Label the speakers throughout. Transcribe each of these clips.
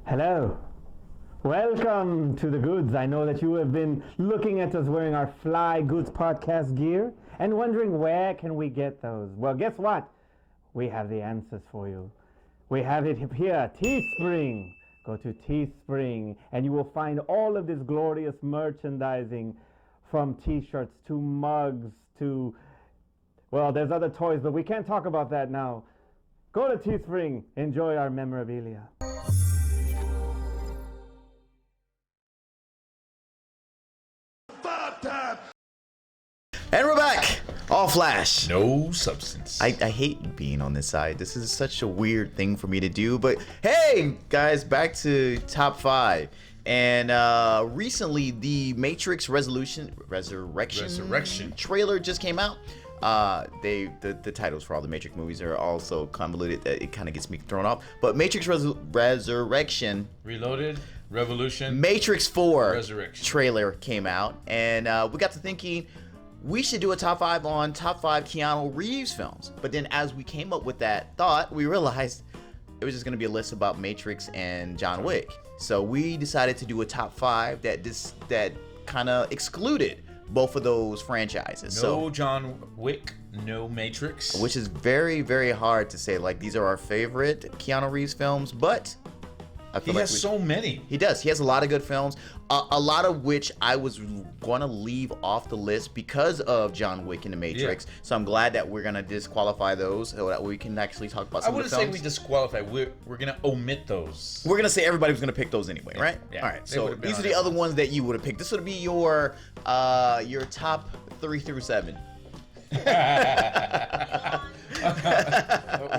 Speaker 1: Hello. Welcome to the Goods. I know that you have been looking at us wearing our Fly Goods podcast gear and wondering where can we get those. Well, guess what? We have the answers for you. We have it here, Teespring. Go to Teespring and you will find all of this glorious merchandising, from t-shirts to mugs to, well, there's other toys, but we can't talk about that now. Go to Teespring. Enjoy our memorabilia.
Speaker 2: And we're back! All flash.
Speaker 3: No substance.
Speaker 2: I hate being on this side. This is such a weird thing for me to do. But hey, guys, back to top 5. And recently, the Matrix Resurrection trailer just came out. The titles for all the Matrix movies are also convoluted. It kind of gets me thrown off. But Matrix Resurrection,
Speaker 3: Reloaded, Revolution,
Speaker 2: Matrix 4
Speaker 3: Resurrection
Speaker 2: trailer came out, and we got to thinking we should do a top 5 on top 5 Keanu Reeves films. But then as we came up with that thought, we realized it was just going to be a list about Matrix and John Wick. So we decided to do a top 5 that kind of excluded both of those franchises.
Speaker 3: No John Wick, no Matrix.
Speaker 2: Which is very, very hard to say. Like, these are our favorite Keanu Reeves films, but I feel
Speaker 3: he has so many.
Speaker 2: He does. He has a lot of good films, a lot of which I was going to leave off the list because of John Wick and the Matrix. Yeah. So I'm glad that we're going to disqualify those so that we can actually talk about some of the films. I
Speaker 3: wouldn't say we disqualify. We're going to omit those.
Speaker 2: We're going to say everybody was going to pick those anyway, right?
Speaker 3: Yeah.
Speaker 2: All right. So these are the other ones that you would have picked. This would be your top 3 through 7.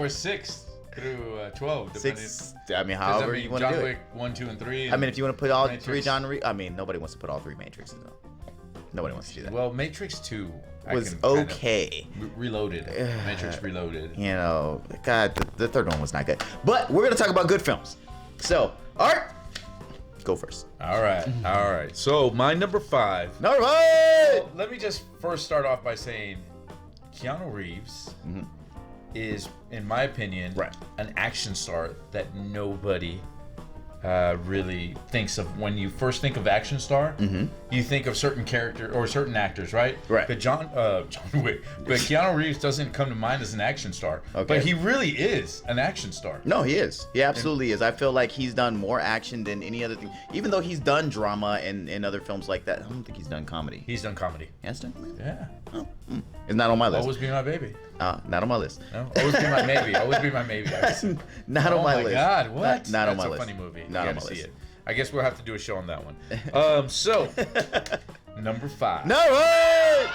Speaker 3: Or 6 through 12.
Speaker 2: 6. I mean, however you want to do it.
Speaker 3: John Wick 1, 2, and 3.
Speaker 2: I mean, if you want to put all Matrix. 3 John Reeves, I mean, nobody wants to put all 3 Matrixes though. Nobody wants to do that.
Speaker 3: Well, Matrix 2
Speaker 2: was okay.
Speaker 3: Reloaded. Matrix Reloaded.
Speaker 2: You know, God, the third one was not good. But we're gonna talk about good films. So, Art, go first.
Speaker 3: All right. So my number 5.
Speaker 2: Number 5.
Speaker 3: Well, let me just first start off by saying, Keanu Reeves is, in my opinion, an action star that nobody really thinks of. When you first think of action star, you think of certain character or certain actors, right?
Speaker 2: Right.
Speaker 3: But John Wick, but Keanu Reeves doesn't come to mind as an action star.
Speaker 2: Okay.
Speaker 3: But he really is an action star.
Speaker 2: No, he is. He absolutely is. I feel like he's done more action than any other thing. Even though he's done drama and other films like that, I don't think he's done comedy.
Speaker 3: He's done comedy.
Speaker 2: He has done comedy?
Speaker 3: Yeah.
Speaker 2: Oh, it's not on my list.
Speaker 3: Always Be My Baby.
Speaker 2: Not on my list.
Speaker 3: No, Always Be My Maybe. Always Be My Maybe.
Speaker 2: Not on my list.
Speaker 3: Oh my God, what?
Speaker 2: Not on my
Speaker 3: That's
Speaker 2: list.
Speaker 3: a funny movie.
Speaker 2: Not on my
Speaker 3: see
Speaker 2: list.
Speaker 3: It. I guess we'll have to do a show on that one. So, number 5.
Speaker 2: No.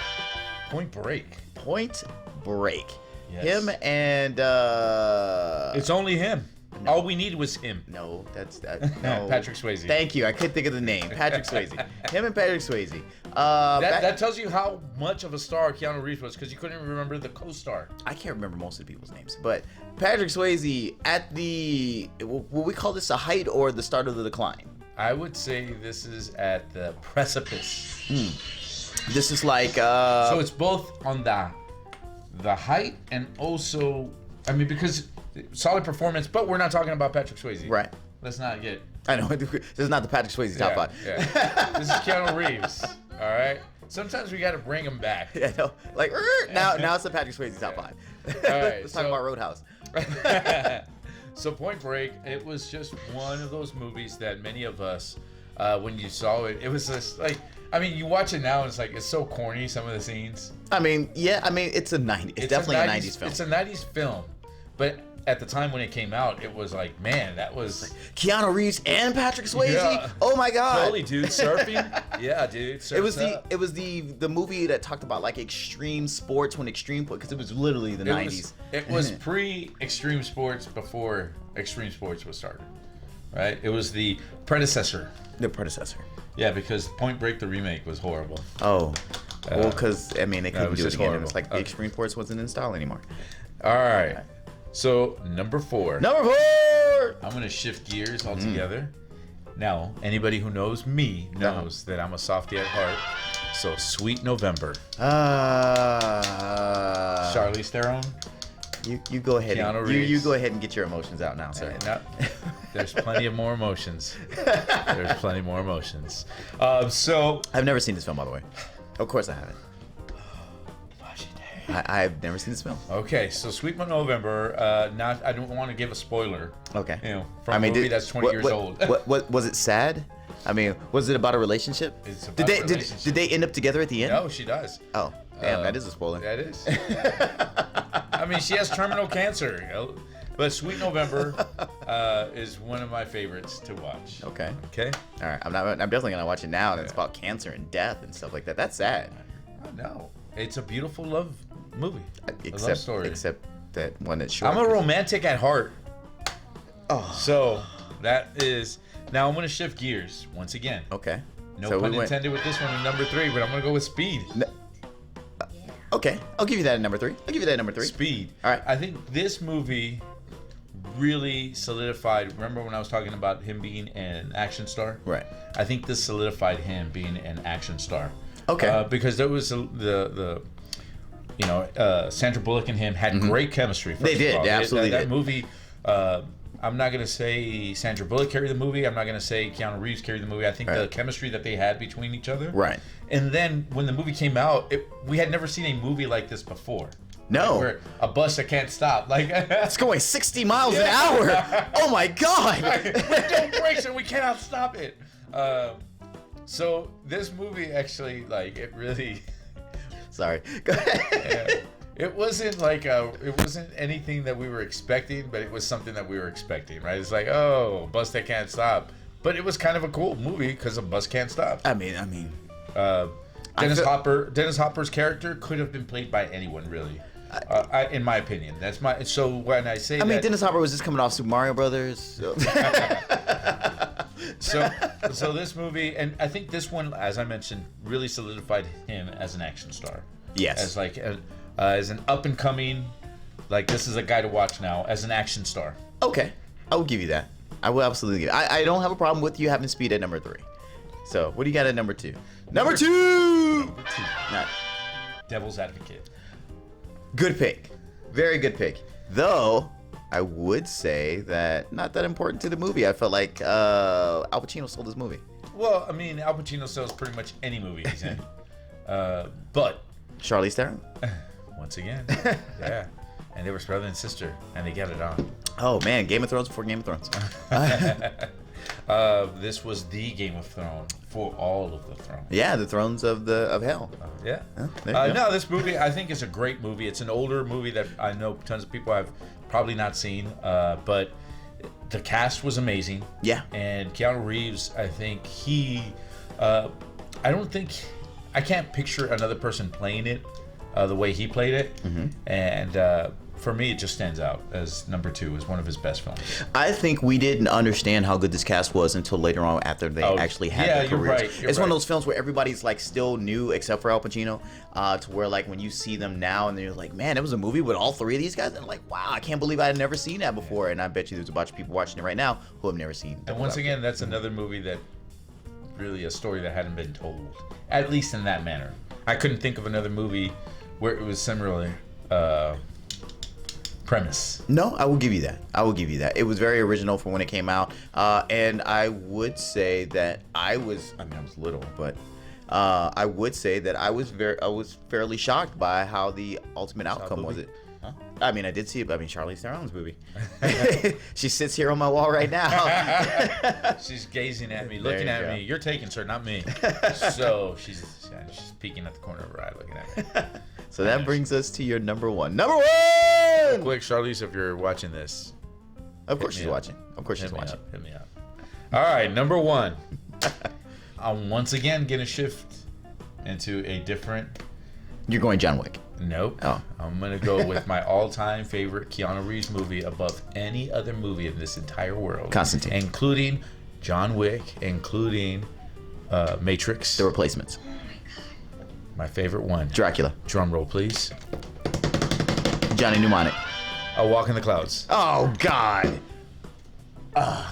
Speaker 3: Point Break.
Speaker 2: Point Break.
Speaker 3: Yes.
Speaker 2: Him and
Speaker 3: It's only him.
Speaker 2: No.
Speaker 3: All we needed was him.
Speaker 2: No, that's that. No.
Speaker 3: Patrick Swayze.
Speaker 2: Thank you. I couldn't think of the name. Patrick Swayze. Him and Patrick Swayze.
Speaker 3: That tells you how much of a star Keanu Reeves was, because you couldn't even remember the co-star.
Speaker 2: I can't remember most of the people's names, but Patrick Swayze at the, will we call this a height or the start of the decline?
Speaker 3: I would say this is at the precipice.
Speaker 2: This is like
Speaker 3: so it's both on the height and also, I mean, because solid performance, but we're not talking about Patrick Swayze.
Speaker 2: Right.
Speaker 3: Let's not get.
Speaker 2: I know this is not the Patrick Swayze top 5.
Speaker 3: Yeah. This is Keanu Reeves. All right. Sometimes we got to bring him back.
Speaker 2: Yeah, no, like now it's the Patrick Swayze top 5.
Speaker 3: All right.
Speaker 2: Let's talk about Roadhouse.
Speaker 3: So Point Break, it was just one of those movies that many of us, when you saw it, it was just like, I mean, you watch it now and it's like, it's so corny, some of the scenes.
Speaker 2: I mean, yeah, I mean, it's a 90s. It's definitely a 90s film.
Speaker 3: It's a 90s film. But at the time when it came out, it was like, man, that was...
Speaker 2: Keanu Reeves and Patrick Swayze?
Speaker 3: Yeah.
Speaker 2: Oh my God.
Speaker 3: Totally, dude. Surfing? Yeah, dude.
Speaker 2: It was the movie that talked about like extreme sports because it was literally the 90s.
Speaker 3: It was pre-extreme sports before extreme sports was started, right? It was the predecessor.
Speaker 2: The predecessor.
Speaker 3: Yeah, because Point Break, the remake, was horrible.
Speaker 2: Oh. Well, because, I mean, they couldn't do it again.
Speaker 3: Horrible.
Speaker 2: It's like the extreme sports wasn't in style anymore.
Speaker 3: All right. So, number 4.
Speaker 2: Number 4!
Speaker 3: I'm going to shift gears altogether. Now, anybody who knows me knows that I'm a softie at heart. So, Sweet November. Charlize Theron.
Speaker 2: You go ahead.
Speaker 3: Keanu
Speaker 2: You
Speaker 3: Reeves.
Speaker 2: go ahead and get your emotions out now, sir.
Speaker 3: There's plenty of more emotions. There's plenty more emotions. So
Speaker 2: I've never seen this film, by the way. Of course I haven't. I've never seen this film.
Speaker 3: Okay, so Sweet November. I don't want to give a spoiler.
Speaker 2: Okay.
Speaker 3: From a movie that's 20 years old.
Speaker 2: What was it? Sad? I mean, was it about a relationship?
Speaker 3: It's about
Speaker 2: did they
Speaker 3: a relationship.
Speaker 2: Did they end up together at the end?
Speaker 3: No, she does.
Speaker 2: Oh, damn, that is a spoiler.
Speaker 3: That is. I mean, she has terminal cancer. But Sweet November is one of my favorites to watch.
Speaker 2: Okay.
Speaker 3: Okay.
Speaker 2: All right. I'm definitely gonna watch it now. And it's about cancer and death and stuff like that. That's sad.
Speaker 3: No, it's a beautiful love movie. A love story.
Speaker 2: Except that one that's short.
Speaker 3: I'm a romantic at heart. Oh. So that is. Now I'm gonna shift gears once again.
Speaker 2: Okay.
Speaker 3: No
Speaker 2: So
Speaker 3: pun intended with this one in number 3, but I'm gonna go with Speed.
Speaker 2: Okay. I'll give you that at number 3. I'll give you that at number 3.
Speaker 3: Speed.
Speaker 2: All right.
Speaker 3: I think this movie really solidified. Remember when I was talking about him being an action star?
Speaker 2: Right.
Speaker 3: I think this solidified him being an action star.
Speaker 2: Okay.
Speaker 3: Because there was Sandra Bullock and him had great chemistry.
Speaker 2: They did. They absolutely
Speaker 3: that
Speaker 2: did.
Speaker 3: movie. I'm not gonna say Sandra Bullock carried the movie. I'm not gonna say Keanu Reeves carried the movie. I think the chemistry that they had between each other.
Speaker 2: Right.
Speaker 3: And then when the movie came out, we had never seen a movie like this before.
Speaker 2: No.
Speaker 3: Like where a bus that can't stop. Like
Speaker 2: It's going 60 miles an hour. Oh my God.
Speaker 3: we don't brakes and we cannot stop it. So this movie actually, like, it really.
Speaker 2: Sorry. Go ahead.
Speaker 3: Yeah. It wasn't like it wasn't anything that we were expecting, but it was something that we were expecting, right? It's like, oh, bus that can't stop. But it was kind of a cool movie because a bus can't stop.
Speaker 2: I mean.
Speaker 3: Dennis Hopper's character could have been played by anyone, really. In my opinion, that's my. So when I say,
Speaker 2: Dennis Hopper was just coming off Super Mario Brothers.
Speaker 3: So. so this movie, and I think this one, as I mentioned, really solidified him as an action star.
Speaker 2: Yes.
Speaker 3: As like as an up and coming, like this is a guy to watch now as an action star.
Speaker 2: Okay, I will give you that. I will absolutely give you. I don't have a problem with you having Speed at number 3. So what do you got at number 2? Number two. Right.
Speaker 3: Devil's Advocate.
Speaker 2: Good pick. Very good pick. Though I would say that not that important to the movie. I felt like Al Pacino stole this movie.
Speaker 3: Well, I mean, Al Pacino sells pretty much any movie he's in. But
Speaker 2: Charlize Theron.
Speaker 3: Once again, yeah. And they were brother and sister, and they got it on.
Speaker 2: Oh man, Game of Thrones before Game of Thrones.
Speaker 3: This was the Game of Thrones for all of the thrones.
Speaker 2: Yeah, the thrones of hell.
Speaker 3: Yeah.
Speaker 2: There you go.
Speaker 3: No, this movie I think is a great movie. It's an older movie that I know tons of people have probably not seen, but the cast was amazing.
Speaker 2: Yeah.
Speaker 3: And Keanu Reeves, I think I can't picture another person playing it the way he played it. Mm-hmm. And for me, it just stands out as number 2, as one of his best films.
Speaker 2: I think we didn't understand how good this cast was until later on after they actually had their careers.
Speaker 3: You're right.
Speaker 2: It's one of those films where everybody's like still new except for Al Pacino, to where like when you see them now and you're like, man, it was a movie with all 3 of these guys, and I'm like, wow, I can't believe I had never seen that before. And I bet you there's a bunch of people watching it right now who have never seen.
Speaker 3: And once again, that's another movie that really a story that hadn't been told, at least in that manner. I couldn't think of another movie where it was similar premise.
Speaker 2: No, I will give you that. It was very original for when it came out, and I would say that I was little, but I would say that I was fairly shocked by how the ultimate outcome was. It. Huh? I mean, I did see it, but Charlize Theron's movie. She sits here on my wall right now.
Speaker 3: She's gazing at me, looking at me. You're taking, sir, not me. So she's peeking at the corner of her eye, looking at me.
Speaker 2: So that brings us to your number 1. Number 1!
Speaker 3: Quick, Charlize, if you're watching this.
Speaker 2: Of course she's watching. Of course she's watching.
Speaker 3: Hit me up. All right, number 1. I'm once again going to shift into a different...
Speaker 2: You're going John Wick.
Speaker 3: Nope.
Speaker 2: Oh.
Speaker 3: I'm going to go with my all-time favorite Keanu Reeves movie above any other movie in this entire world.
Speaker 2: Constantine.
Speaker 3: Including John Wick, including Matrix.
Speaker 2: The Replacements.
Speaker 3: My favorite one.
Speaker 2: Dracula.
Speaker 3: Drum roll, please.
Speaker 2: Johnny Mnemonic.
Speaker 3: A Walk in the Clouds.
Speaker 2: Oh, God.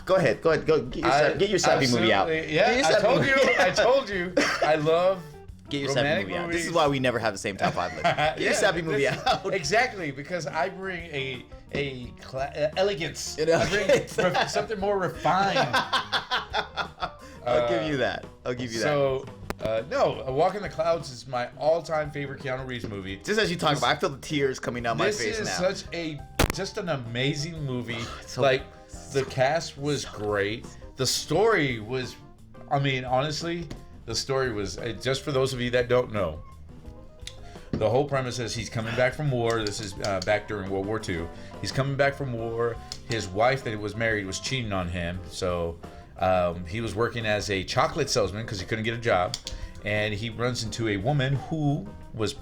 Speaker 2: Go ahead. Go get your sappy movie out.
Speaker 3: Yeah, I told you. I love
Speaker 2: Get your sappy movie out. This is why we never have the same top 5 list. Get your sappy movie out.
Speaker 3: Exactly, because I bring elegance. I bring something more refined.
Speaker 2: I'll give you that.
Speaker 3: So, no, A Walk in the Clouds is my all-time favorite Keanu Reeves movie.
Speaker 2: Just as you talk about, I feel the tears coming down my face now.
Speaker 3: This is just an amazing movie. The cast was great. The story was, honestly, the story was, just for those of you that don't know, the whole premise is he's coming back from war. This is back during World War II. He's coming back from war. His wife that was married was cheating on him. So he was working as a chocolate salesman because he couldn't get a job. And he runs into a woman who was,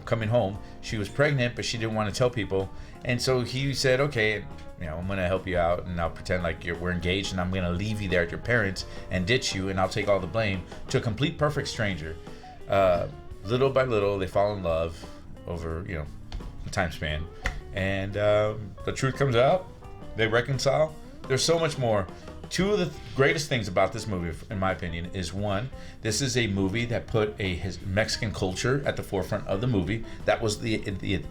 Speaker 3: coming home. She was pregnant, but she didn't want to tell people. And so he said, okay, I'm going to help you out, and I'll pretend like we're engaged, and I'm going to leave you there at your parents and ditch you, and I'll take all the blame, to a complete perfect stranger. Little by little, they fall in love over, a time span. And the truth comes out. They reconcile. There's so much more. Two of the greatest things about this movie, in my opinion, is one, this is a movie that put his Mexican culture at the forefront of the movie. That was the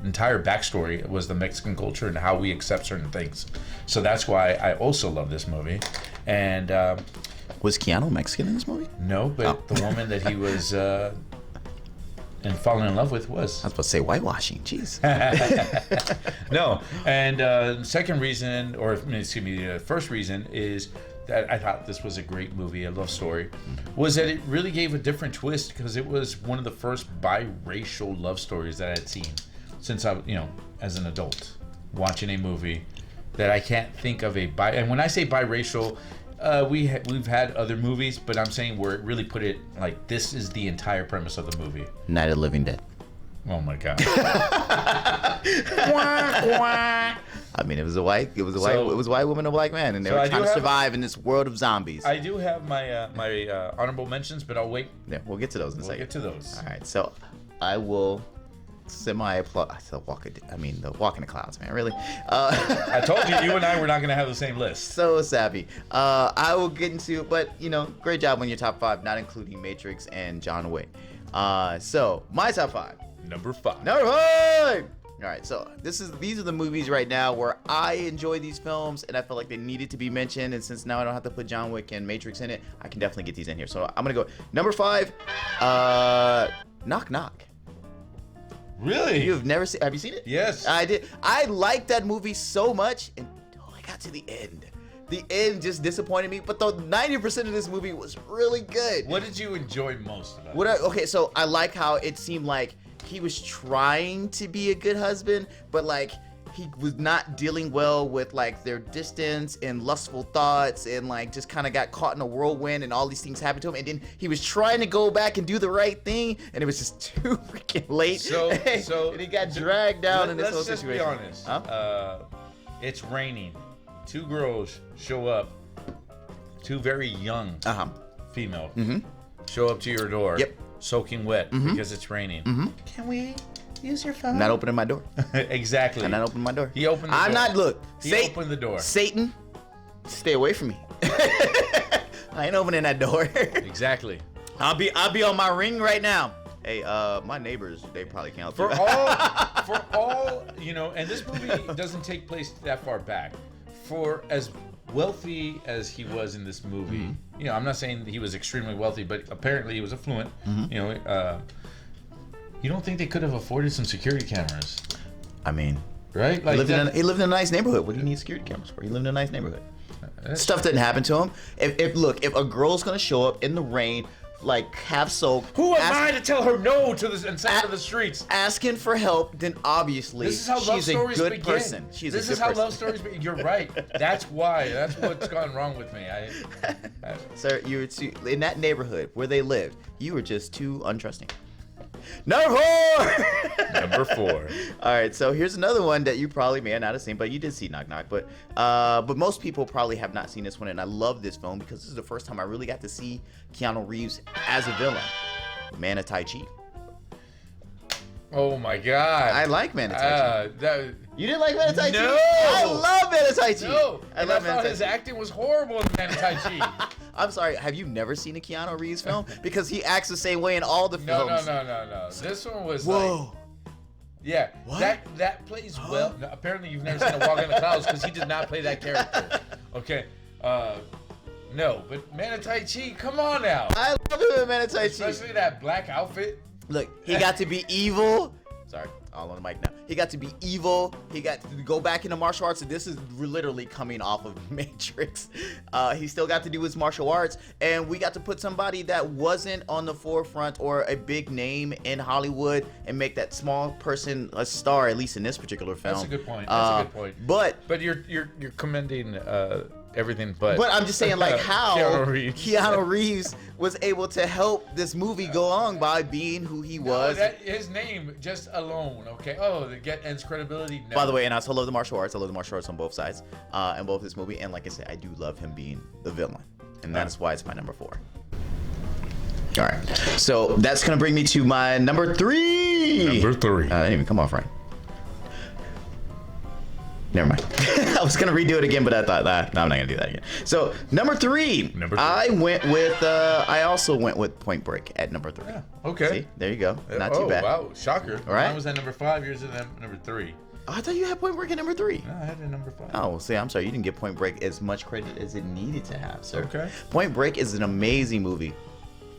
Speaker 3: entire backstory, was the Mexican culture and how we accept certain things. So that's why I also love this movie. And
Speaker 2: was Keanu Mexican in this movie?
Speaker 3: No, but the woman that he was and falling in love with was.
Speaker 2: I was about to say whitewashing. Jeez.
Speaker 3: No, and second reason, the first reason is that I thought this was a great movie, a love story, was that it really gave a different twist because it was one of the first biracial love stories that I had seen since I, as an adult, watching a movie that I can't think of and when I say biracial, we've had other movies, but I'm saying where it really put it like this is the entire premise of the movie.
Speaker 2: Night of the Living Dead.
Speaker 3: Oh my god.
Speaker 2: It was a white woman, a black man, and they were trying to survive in this world of zombies.
Speaker 3: I do have my honorable mentions, but I'll wait.
Speaker 2: Yeah, we'll get to those in a second.
Speaker 3: We'll get to those.
Speaker 2: All right, so I will semi-applaud the Walk in the Clouds, man. Really?
Speaker 3: I told you and I were not going to have the same list.
Speaker 2: So savvy. I will get into, but great job on your top 5, not including Matrix and John Wick. So my top 5.
Speaker 3: Number 5.
Speaker 2: All right, so these are the movies right now where I enjoy these films and I felt like they needed to be mentioned. And since now I don't have to put John Wick and Matrix in it, I can definitely get these in here. So I'm gonna go number 5. Knock Knock.
Speaker 3: Really?
Speaker 2: You've never seen? Have you seen it?
Speaker 3: Yes.
Speaker 2: I did. I liked that movie so much until I got to the end. The end just disappointed me, but the 90% of this movie was really good.
Speaker 3: What did you enjoy most about it?
Speaker 2: Okay, so I like how it seemed like he was trying to be a good husband, but like he was not dealing well with like their distance and lustful thoughts, and like just kind of got caught in a whirlwind and all these things happened to him, and then he was trying to go back and do the right thing, and it was just too freaking late. So and he got dragged down in this whole situation.
Speaker 3: Let's just be honest. It's raining. 2 girls show up. 2 very young female show up to your door.
Speaker 2: Yep.
Speaker 3: Soaking wet because it's raining. Can we use your phone?
Speaker 2: I'm not opening my door.
Speaker 3: Exactly.
Speaker 2: I'm not opening my door.
Speaker 3: He opened the door.
Speaker 2: I'm not. Look.
Speaker 3: He opened the door.
Speaker 2: Satan, stay away from me. I ain't opening that door.
Speaker 3: Exactly.
Speaker 2: I'll be on my ring right now. Hey, my neighbors, they probably can't.
Speaker 3: For all, and this movie doesn't take place that far back. For as wealthy as he was in this movie, I'm not saying he was extremely wealthy, but apparently he was affluent. You don't think they could have afforded some security cameras? Right?
Speaker 2: Like he lived in a nice neighborhood. What do you need security cameras for? He lived in a nice neighborhood. Stuff didn't happen to him. If a girl's gonna show up in the rain, like half soaked,
Speaker 3: who am I to tell her no to this inside of the streets?
Speaker 2: Asking for help, then obviously
Speaker 3: this is how love
Speaker 2: she's a
Speaker 3: stories
Speaker 2: good
Speaker 3: begin.
Speaker 2: person.
Speaker 3: This is how love stories begin. You're right. That's why. That's what's gone wrong with me.
Speaker 2: Sir, you were too, in that neighborhood where they lived, you were just too untrusting. Number 4.
Speaker 3: Number 4.
Speaker 2: All right, so here's another one that you probably may not have seen, but you did see Knock Knock. But most people probably have not seen this one, and I love this film because this is the first time I really got to see Keanu Reeves as a villain. Man of Tai Chi.
Speaker 3: Oh my God.
Speaker 2: I like Man of Tai Chi. You didn't like Man of Tai Chi?
Speaker 3: No.
Speaker 2: I love Man of Tai Chi.
Speaker 3: No.
Speaker 2: I
Speaker 3: thought his acting was horrible in Man of Tai Chi.
Speaker 2: I'm sorry. Have you never seen a Keanu Reeves film? Because he acts the same way in all the films.
Speaker 3: No. This one was
Speaker 2: Whoa.
Speaker 3: like... Yeah,
Speaker 2: What?
Speaker 3: that plays well. No, apparently, you've never seen him walk in the clouds because he did not play that character. Okay, no, but Man of Tai Chi, come on now.
Speaker 2: I love him in Man of Tai Chi.
Speaker 3: Especially that black outfit.
Speaker 2: Look, he got to be evil. Sorry, all on the mic now. He got to be evil. He got to go back into martial arts. And this is literally coming off of Matrix. He still got to do his martial arts. And we got to put somebody that wasn't on the forefront or a big name in Hollywood and make that small person a star, at least in this particular film.
Speaker 3: That's a good point. That's a good point. But you're commending everything but
Speaker 2: I'm just saying, like, how
Speaker 3: Keanu
Speaker 2: Reeves was able to help this movie go on by being who he was.
Speaker 3: His name just alone, okay? Oh, the get ends credibility. No.
Speaker 2: By the way, and I also love the martial arts. I love the martial arts on both sides, in both this movie. And like I said, I do love him being the villain, and that's why it's my number 4. All right, so that's gonna bring me to my number 3.
Speaker 3: Number 3.
Speaker 2: Didn't even come off right. Never mind. I was gonna redo it again, but I thought, no, I'm not gonna do that again. So number 3. I went with. I also went with Point Break at number 3.
Speaker 3: Yeah, okay.
Speaker 2: See, there you go. Not too bad.
Speaker 3: Wow, shocker.
Speaker 2: All right.
Speaker 3: Mine was at number 5. Yours is at number 3.
Speaker 2: Oh, I thought you had Point Break at number 3.
Speaker 3: No, I had it at number 5.
Speaker 2: Oh, well, see, I'm sorry. You didn't give Point Break as much credit as it needed to have, sir.
Speaker 3: Okay.
Speaker 2: Point Break is an amazing movie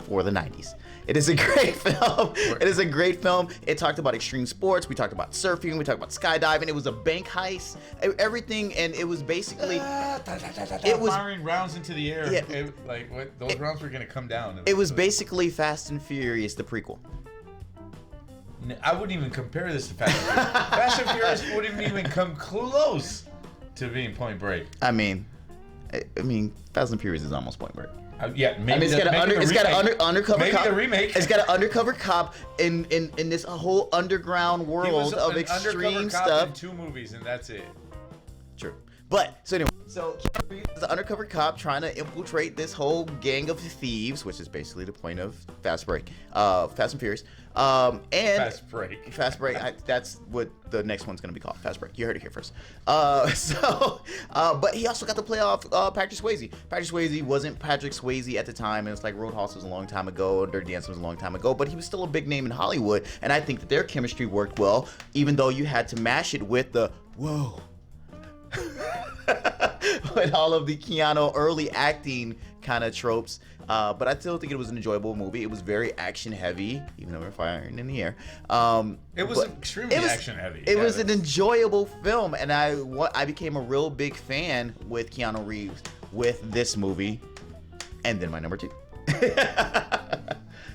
Speaker 2: for the 90s. It is a great film. It is a great film. It talked about extreme sports. We talked about surfing. We talked about skydiving. It was a bank heist. Everything, and it was basically...
Speaker 3: It was firing rounds into the air.
Speaker 2: Yeah.
Speaker 3: Those rounds were going to come down.
Speaker 2: It was basically Fast and Furious, the prequel.
Speaker 3: I wouldn't even compare this to Fast and Furious. Fast and Furious wouldn't even come close to being Point Break.
Speaker 2: I mean, Fast and Furious is almost Point Break.
Speaker 3: Yeah, maybe
Speaker 2: it's got an undercover
Speaker 3: maybe
Speaker 2: cop.
Speaker 3: the remake.
Speaker 2: It's got an undercover cop in this whole underground world of extreme stuff.
Speaker 3: In 2 movies, and that's it.
Speaker 2: True. But so anyway, Keanu Reeves is an undercover cop trying to infiltrate this whole gang of thieves, which is basically the point of Fast and Furious.
Speaker 3: Fast Break.
Speaker 2: Fast Break. That's what the next one's gonna be called. Fast Break. You heard it here first. But he also got to play off Patrick Swayze. Patrick Swayze wasn't Patrick Swayze at the time. It was like Roadhouse was a long time ago. Dirty Dancing was a long time ago. But he was still a big name in Hollywood, and I think that their chemistry worked well, even though you had to mash it with the whoa. With all of the Keanu early acting kind of tropes. But I still think it was an enjoyable movie. It was very action heavy, even though we're firing in the air.
Speaker 3: It was extremely action heavy.
Speaker 2: It was an enjoyable film, and I became a real big fan with Keanu Reeves with this movie. And then my number 2.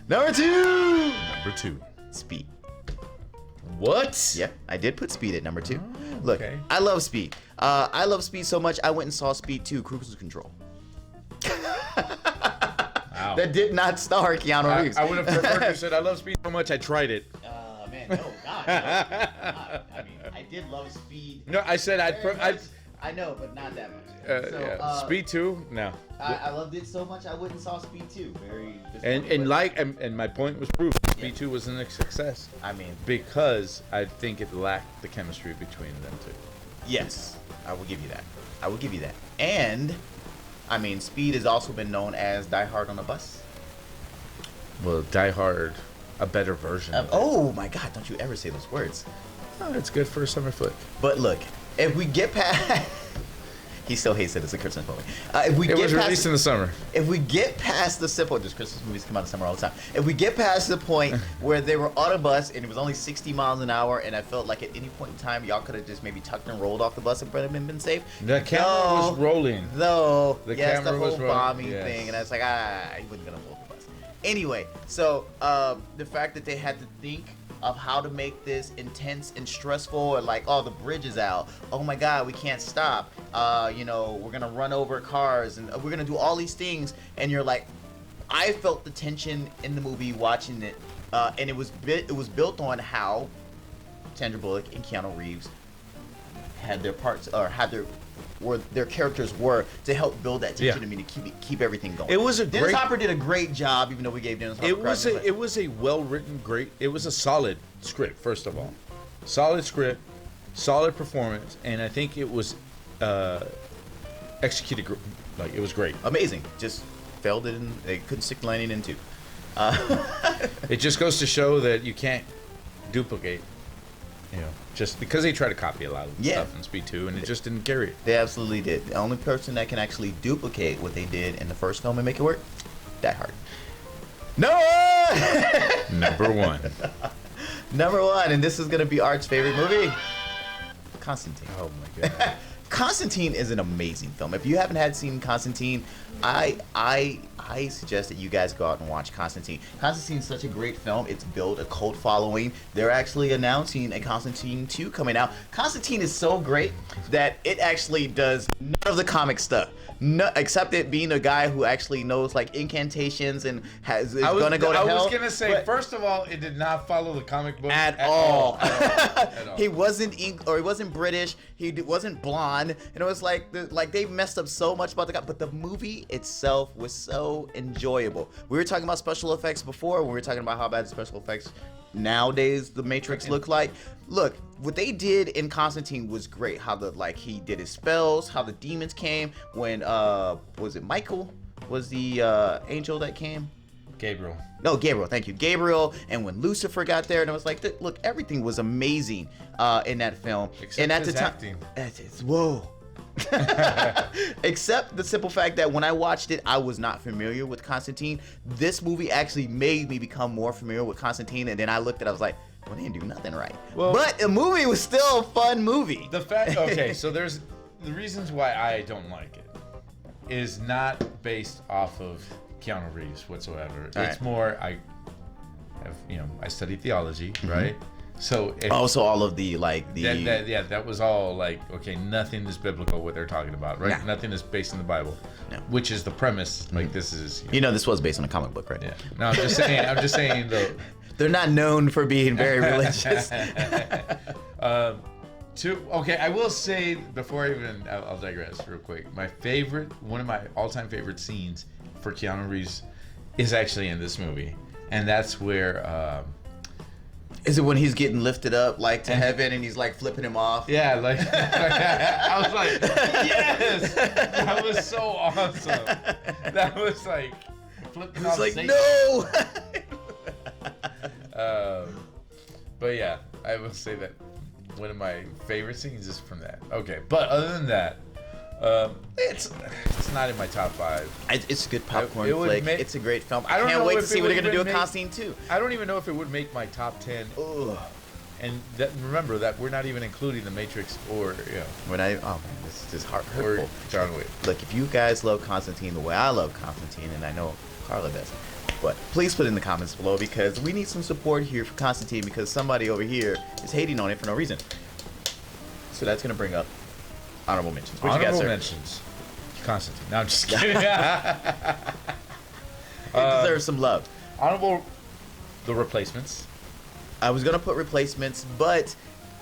Speaker 2: Number 2.
Speaker 3: Number 2.
Speaker 2: Speed.
Speaker 3: What?
Speaker 2: Yep, I did put Speed at number 2.
Speaker 3: Oh,
Speaker 2: Look,
Speaker 3: okay.
Speaker 2: I love Speed. I love Speed so much, I went and saw Speed 2, Cruise Control.
Speaker 3: Wow.
Speaker 2: That did not star Keanu Reeves.
Speaker 3: I would have preferred you said, I love Speed so much, I tried it.
Speaker 2: Man, no, God. I mean, I did love Speed.
Speaker 3: No, I said
Speaker 2: I know, but not that much.
Speaker 3: Speed 2, no.
Speaker 2: I loved it so much, I went and saw Speed 2.
Speaker 3: And my point was proved. Speed 2 wasn't a success.
Speaker 2: I mean,
Speaker 3: because I think it lacked the chemistry between them two.
Speaker 2: Yes, I will give you that. And, I mean, Speed has also been known as Die Hard on a Bus.
Speaker 3: Well, Die Hard, a better version.
Speaker 2: Oh my God! Don't you ever say those words.
Speaker 3: Oh, it's good for a summer flick.
Speaker 2: But look, if we get past, he still hates it as a Christmas movie.
Speaker 3: It was released in the summer.
Speaker 2: If we get past the simple, just Christmas movies come out in the summer all the time. If we get past the point where they were on a bus and it was only 60 miles an hour, and I felt like at any point in time y'all could have just maybe tucked and rolled off the bus and been safe.
Speaker 3: The camera was rolling.
Speaker 2: Though,
Speaker 3: the
Speaker 2: yes,
Speaker 3: camera
Speaker 2: the whole
Speaker 3: was rolling.
Speaker 2: bombing thing, and I was like, he wasn't gonna roll the bus. Anyway, so the fact that they had to think of how to make this intense and stressful, and like, oh, the bridge is out, oh my God, we can't stop, we're gonna run over cars, and we're gonna do all these things, and you're like, I felt the tension in the movie watching it, and it was built on how Sandra Bullock and Keanu Reeves had their parts, or had their where their characters were to help build that tension to me to keep everything going.
Speaker 3: It was a
Speaker 2: Dennis
Speaker 3: great.
Speaker 2: Hopper did a great job, even though we gave Dennis Hopper credit.
Speaker 3: It was a well written, great. It was a solid script. First of all, solid script, solid performance, and I think it was executed like it was great.
Speaker 2: Amazing. Just failed it, and they couldn't stick the landing in two.
Speaker 3: It just goes to show that you can't duplicate, just because they try to copy a lot of stuff in Speed 2, and it just didn't carry it.
Speaker 2: They absolutely did. The only person that can actually duplicate what they did in the first film and make it work, Die Hard.
Speaker 3: Number one.
Speaker 2: Number one, and this is going to be Art's favorite movie, Constantine.
Speaker 3: Oh my god.
Speaker 2: Constantine is an amazing film. If you haven't seen Constantine, I suggest that you guys go out and watch Constantine. Constantine is such a great film. It's built a cult following. They're actually announcing a Constantine 2 coming out. Constantine is so great that it actually does none of the comic stuff. No, except it being a guy who actually knows like incantations and is going to go to hell.
Speaker 3: I was going to say, first of all, it did not follow the comic book
Speaker 2: at all.
Speaker 3: At all.
Speaker 2: He wasn't he wasn't British. He wasn't blonde. And it was like they messed up so much about the guy. But the movie itself was so enjoyable. We were talking about special effects before. We were talking about how bad the special effects nowadays the Matrix look like. Look, what they did in Constantine was great. How he did his spells, how the demons came when was it Michael was the angel that came?
Speaker 3: Gabriel.
Speaker 2: No, Gabriel, thank you. Gabriel, and when Lucifer got there, and I was like, look, everything was amazing in that film.
Speaker 3: Except
Speaker 2: and at
Speaker 3: his
Speaker 2: the time,
Speaker 3: acting.
Speaker 2: Whoa. Except the simple fact that when I watched it, I was not familiar with Constantine. This movie actually made me become more familiar with Constantine, and then I looked at it, I was like, well, they didn't do nothing right. Well, but the movie was still a fun movie.
Speaker 3: Okay, so there's the reasons why I don't like it is not based off of Keanu Reeves whatsoever. It's more I study theology, right? So
Speaker 2: also all of the
Speaker 3: that was all like, okay, nothing is biblical what they're talking about, right?
Speaker 2: Nah.
Speaker 3: Nothing is based in the Bible, which is the premise. Like this is
Speaker 2: this was based on a comic book, right?
Speaker 3: Yeah. No, I'm just saying though.
Speaker 2: They're not known for being very religious.
Speaker 3: Okay, I will say before I'll digress real quick. One of my all-time favorite scenes for Keanu Reeves is actually in this movie, and that's where.
Speaker 2: Is it when he's getting lifted up to heaven and he's like flipping him off?
Speaker 3: Yeah, I was like, yes, that was so awesome. That was like flipping off.
Speaker 2: He's like,
Speaker 3: Satan.
Speaker 2: no.
Speaker 3: But yeah, I will say that one of my favorite scenes is from that. Okay, but other than that, it's not in my top 5.
Speaker 2: It's a good popcorn flick. It's a great film. I
Speaker 3: don't
Speaker 2: can't
Speaker 3: know
Speaker 2: wait to
Speaker 3: if
Speaker 2: see
Speaker 3: it
Speaker 2: what they're
Speaker 3: would
Speaker 2: gonna do with
Speaker 3: make-
Speaker 2: Constantine 2.
Speaker 3: I don't even know if it would make my top 10.
Speaker 2: Ugh.
Speaker 3: And remember that we're not even including The Matrix or
Speaker 2: When oh man, this is just hurtful.
Speaker 3: or John Wick.
Speaker 2: Look, if you guys love Constantine the way I love Constantine, and I know Carla does, but please put it in the comments below because we need some support here for Constantine because somebody over here is hating on it for no reason. So that's gonna bring up honorable mentions. What you got,
Speaker 3: Honorable
Speaker 2: sir?
Speaker 3: mentions. Constantine. No, I'm just kidding.
Speaker 2: It deserves some love.
Speaker 3: Honorable, The Replacements.
Speaker 2: I was gonna put Replacements, but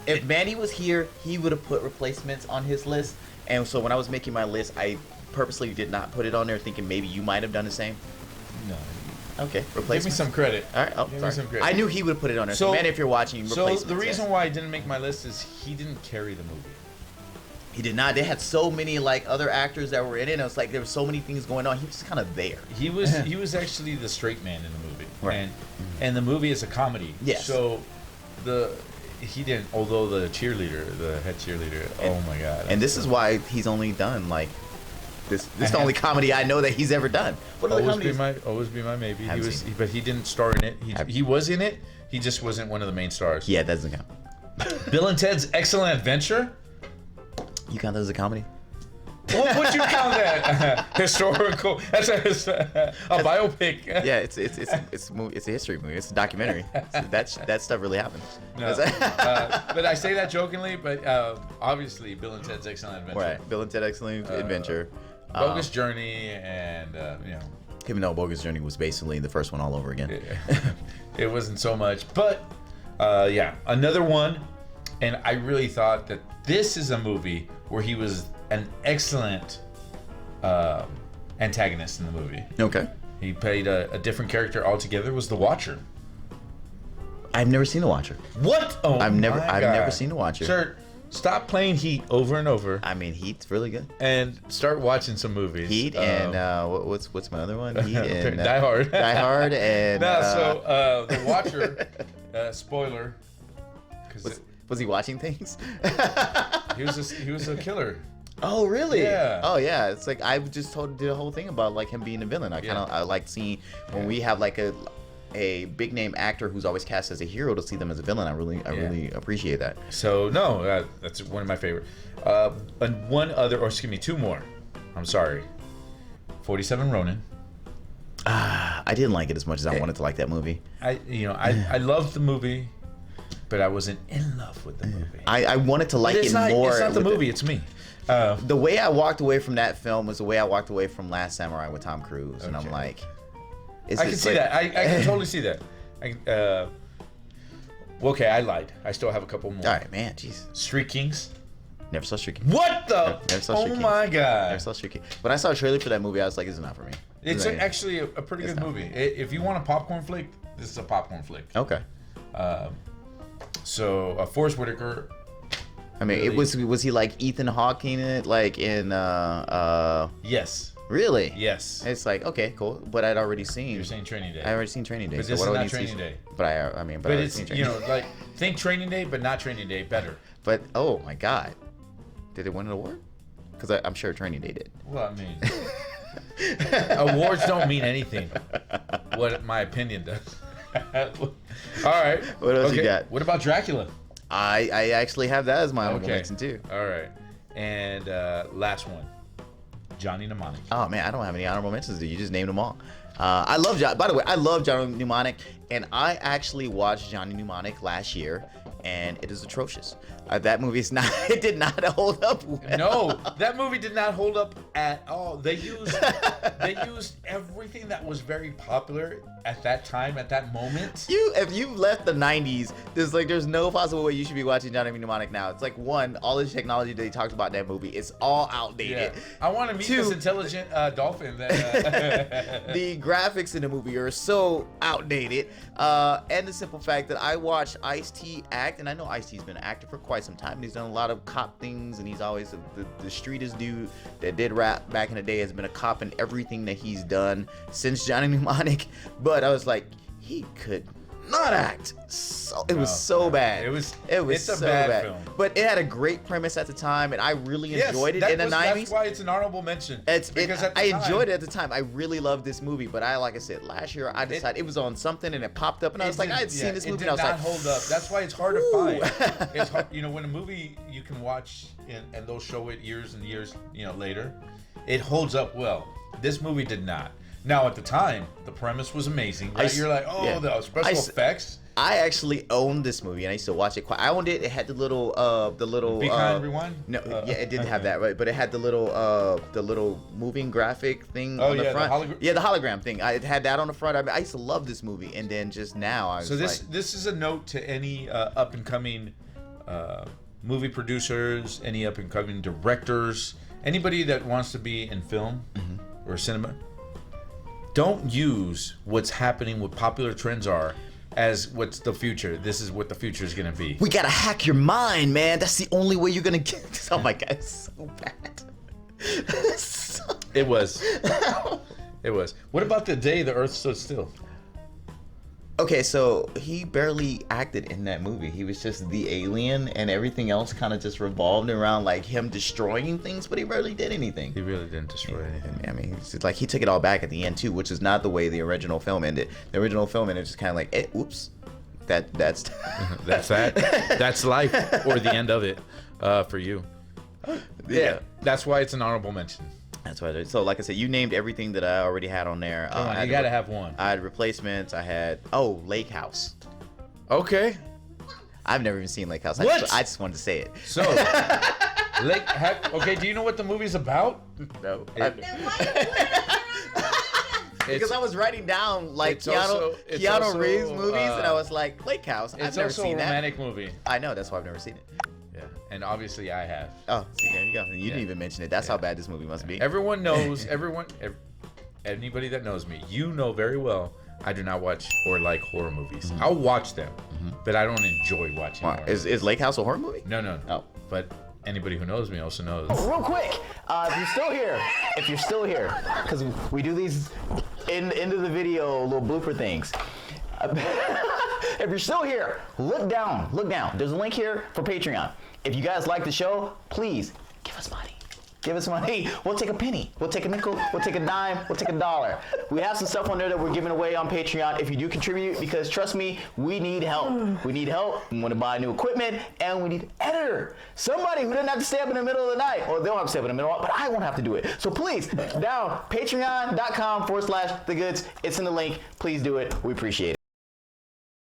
Speaker 2: if Manny was here, he would have put Replacements on his list. And so when I was making my list, I purposely did not put it on there, thinking maybe you might have done the same.
Speaker 3: No.
Speaker 2: Okay, Replacements.
Speaker 3: Give me some credit.
Speaker 2: All right,
Speaker 3: Give me some credit.
Speaker 2: I knew he would have put it on there. So, Manny, if you're watching, Replacements.
Speaker 3: So the reason
Speaker 2: yes.
Speaker 3: why I didn't make my list is he didn't carry the movie.
Speaker 2: He did not. They had so many other actors that were in it. And it was like there were so many things going on. He was just kind of there.
Speaker 3: He was actually the straight man in the movie,
Speaker 2: Right.
Speaker 3: and the movie is a comedy.
Speaker 2: Yes.
Speaker 3: So he didn't. Although the head cheerleader. Oh my god.
Speaker 2: And this is why he's only done this. This is the only comedy I know that he's ever done. What other comedies?
Speaker 3: Always be my maybe.
Speaker 2: Haven't seen it.
Speaker 3: But he didn't star in it. He was in it. He just wasn't one of the main stars.
Speaker 2: Yeah, that doesn't count.
Speaker 3: Bill and Ted's Excellent Adventure.
Speaker 2: You count that as a comedy?
Speaker 3: What would you count that? Historical. That's a biopic.
Speaker 2: Yeah, it's a history movie. It's a documentary. So that stuff really happened.
Speaker 3: No. But I say that jokingly, but obviously Bill and Ted's Excellent Adventure.
Speaker 2: Right, Bill and Ted Excellent Adventure.
Speaker 3: Bogus Journey, and
Speaker 2: even though Bogus Journey was basically the first one all over again.
Speaker 3: it wasn't so much, but yeah, another one. And I really thought that this is a movie where he was an excellent antagonist in the movie.
Speaker 2: Okay.
Speaker 3: He played a different character altogether. Was the Watcher.
Speaker 2: I've never seen The Watcher.
Speaker 3: What? Oh,
Speaker 2: I've never seen The Watcher.
Speaker 3: Sir, stop playing Heat over and over.
Speaker 2: I mean, Heat's really good.
Speaker 3: And start watching some movies.
Speaker 2: Heat and what's my other one? Heat and
Speaker 3: Die Hard.
Speaker 2: Die Hard and
Speaker 3: The Watcher. Spoiler.
Speaker 2: Was he watching things?
Speaker 3: He was a killer.
Speaker 2: Oh really?
Speaker 3: Yeah.
Speaker 2: Oh yeah. It's like I just did a whole thing about like him being a villain. I like seeing when we have like a big name actor who's always cast as a hero to see them as a villain. I really appreciate that.
Speaker 3: So no, that's one of my favorite. And one other, or excuse me, two more. I'm sorry. 47 Ronin.
Speaker 2: I didn't like it as much as I wanted to like that movie.
Speaker 3: I loved the movie, but I wasn't in love with the movie.
Speaker 2: I wanted to like it more.
Speaker 3: It's not the movie. It's me.
Speaker 2: The way I walked away from that film was the way I walked away from Last Samurai with Tom Cruise, and I'm like,
Speaker 3: I can see that. I can totally see that. Okay, I lied. I still have a couple more.
Speaker 2: All right, man. Jeez.
Speaker 3: Street Kings.
Speaker 2: Never saw Street Kings.
Speaker 3: What the?
Speaker 2: Never saw Street Kings.
Speaker 3: My god.
Speaker 2: Never saw Street Kings. When I saw a trailer for that movie, I was like, "This is not for me."
Speaker 3: It's actually a pretty good movie. If you want a popcorn flick, this is a popcorn flick.
Speaker 2: Okay.
Speaker 3: So Forrest Whitaker.
Speaker 2: I mean,
Speaker 3: really,
Speaker 2: was he like Ethan Hawke in it, like in
Speaker 3: Yes.
Speaker 2: Really?
Speaker 3: Yes.
Speaker 2: It's like, okay, cool, but I'd already seen.
Speaker 3: You're saying Training Day.
Speaker 2: I already seen Training Day.
Speaker 3: But
Speaker 2: so
Speaker 3: this
Speaker 2: what
Speaker 3: is
Speaker 2: do I
Speaker 3: not
Speaker 2: need to see?
Speaker 3: Training Day.
Speaker 2: But I mean,
Speaker 3: But it's
Speaker 2: seen Training Day.
Speaker 3: like think Training Day, but not Training Day. Better.
Speaker 2: But oh my God, did it win an award? Because I'm sure Training Day did.
Speaker 3: Well, I mean, awards don't mean anything. What my opinion does. All right.
Speaker 2: What else you got?
Speaker 3: What about Dracula?
Speaker 2: I actually have that as my honorable mention too.
Speaker 3: All right. And last one, Johnny Mnemonic.
Speaker 2: Oh man, I don't have any honorable mentions. You just named them all. I love By the way, I love Johnny Mnemonic, and I actually watched Johnny Mnemonic last year, and it is atrocious. That movie is not. It did not hold up well.
Speaker 3: No, that movie did not hold up at all. They used everything that was very popular at that time, at that moment.
Speaker 2: If you left the '90s, there's no possible way you should be watching Johnny Mnemonic now. It's like one, all this technology that they talked about in that movie, it's all outdated.
Speaker 3: Yeah. I want to meet this intelligent dolphin. That,
Speaker 2: the graphics in the movie are so outdated, and the simple fact that I watched Ice-T act, and I know Ice-T's been an actor for quite some time, and he's done a lot of cop things, and he's always the streetest dude that did rap back in the day, has been a cop in everything that he's done since Johnny Mnemonic. But I was like, he could not act. It was so bad. It's so bad.
Speaker 3: Film.
Speaker 2: But it had a great premise at the time, and I really enjoyed it in the 90s.
Speaker 3: That's why it's an honorable mention.
Speaker 2: I enjoyed it at the time. I really loved this movie, but like I said, last year I decided it was on something, and it popped up, and I was like, I had seen this movie, and I was like,
Speaker 3: it did not hold up. That's why it's hard to find. It's hard, when a movie you can watch and they'll show it years and years, later, it holds up well. This movie did not. Now, at the time, the premise was amazing. Right? You're like, the special effects.
Speaker 2: I actually owned this movie, and I used to watch it. I owned it. It had the little.
Speaker 3: Be Kind Rewind.
Speaker 2: No, it didn't have that, right? But it had the little moving graphic thing on the front. The hologram thing. I had that on the front. I used to love this movie, and then just now I was
Speaker 3: this is a note to any up and coming movie producers, any up and coming directors, anybody that wants to be in film or cinema. Don't use what's happening, what popular trends are, as what's the future. This is what the future is going to be.
Speaker 2: We got to hack your mind, man. That's the only way you're going to get this. Oh my God, it's so bad.
Speaker 3: It was. It was. What about the day the earth stood still?
Speaker 2: Okay, so he barely acted in that movie. He was just the alien, and everything else kind of just revolved around like him destroying things, but he barely did anything.
Speaker 3: He really didn't destroy anything.
Speaker 2: I mean, it's like he took it all back at the end too, which is not the way the original film ended. The original film ended just kind of like, oops, that's
Speaker 3: that's that. That's life, or the end of it, for you. Yeah, that's why it's an honorable mention.
Speaker 2: That's why. So, like I said, you named everything that I already had on there.
Speaker 3: Come on, you gotta have one.
Speaker 2: I had replacements. I had Lake House.
Speaker 3: Okay.
Speaker 2: I've never even seen Lake House.
Speaker 3: What?
Speaker 2: I just wanted to say it.
Speaker 3: So, okay. Do you know what the movie's about?
Speaker 2: No.
Speaker 3: Because
Speaker 2: I was writing down like Keanu Reeves movies, and I was like, Lake House. I've never seen that.
Speaker 3: It's also a romantic movie.
Speaker 2: I know. That's why I've never seen it.
Speaker 3: Yeah, and obviously I have.
Speaker 2: Oh, see, there you go. You didn't even mention it. That's how bad this movie must be.
Speaker 3: Everyone knows. Anybody that knows me, you know very well. I do not watch or like horror movies. I'll watch them, but I don't enjoy watching.
Speaker 2: Why? Is Lake House a horror movie?
Speaker 3: No.
Speaker 2: Oh.
Speaker 3: But anybody who knows me also knows.
Speaker 4: Real quick, if you're still here, because we do these into the video little blooper things. If you're still here, look down. There's a link here for Patreon. If you guys like the show, please give us money. We'll take a penny. We'll take a nickel. We'll take a dime. We'll take $1. We have some stuff on there that we're giving away on Patreon if you do contribute, because trust me, we need help. We want to buy new equipment, and we need an editor. Somebody who doesn't have to stay up in the middle of the night. Or they don't have to stay up in the middle, but I won't have to do it. So please, down patreon.com/thegoods. It's in the link. Please do it. We appreciate it.